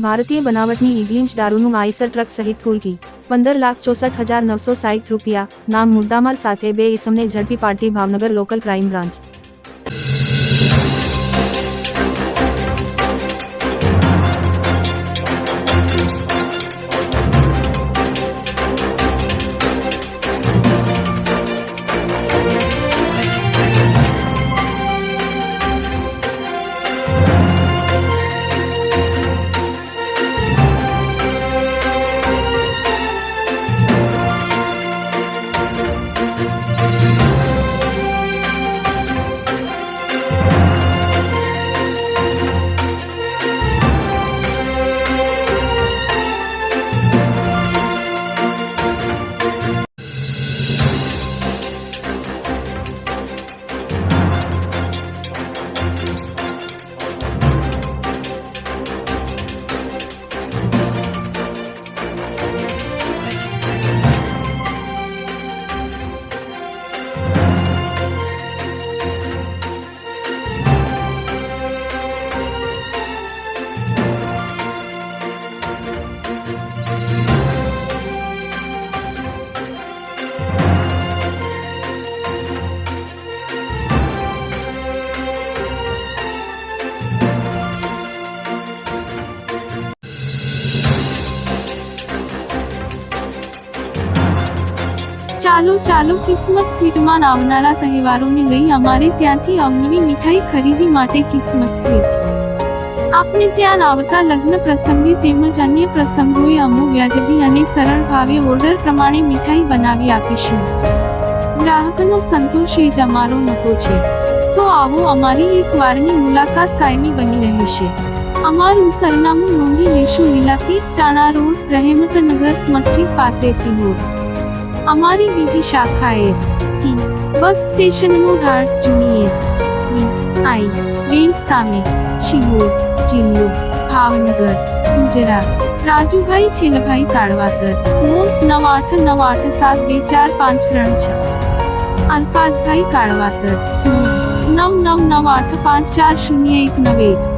ભારતીય બનાવટની English દારૂનું Eicher truck સહિત કુલ કી 15,64,960 રૂપિયા નામ મુદ્દામાલ સાથે બે ઇસમને ઝડપી પાડતી ભાવનગર લોકલ ક્રાઇમ બ્રાન્ચ। ચાલો ચાલો કિસ્મત સ્વીટમાં આવનારા તહેવારોને લઈ અમારે ત્યાંથી અવનવી મીઠાઈ ખરીદી માટે કિસ્મત સ્વીટ આપને ત્યાં આવતા લગ્ન પ્રસંગે તેમજ અન્ય પ્રસંગોએ અમો વ્યાજબી અને સરળ ભાવે ઓર્ડર પ્રમાણે મીઠાઈ બનાવી આપીશું। ગ્રાહકનો સંતોષ એ જ અમારો નફો છે, તો આવો અમારી એક વારની મુલાકાત કાયમી બની રહેશે। અમારું સરનામું નોંધી લેશો। લીલાપીર, ટાણા રોડ, રહેમતનગર, મસ્જિદ પાસે સિહોર। અમારી બીજી શાખા એસ.ટી. બસ સ્ટેશનનો ઢાળ, જૂની એસ.બી.આઈ. બેંક સામે, શિહોર, જિલ્લો ભાવનગર, ગુજરાત। રાજુભાઈ છેલભાઈ કાળવાતર, ફોન 9898724536। અલ્ફાઝભાઈ કાળવાતર, 9998540191।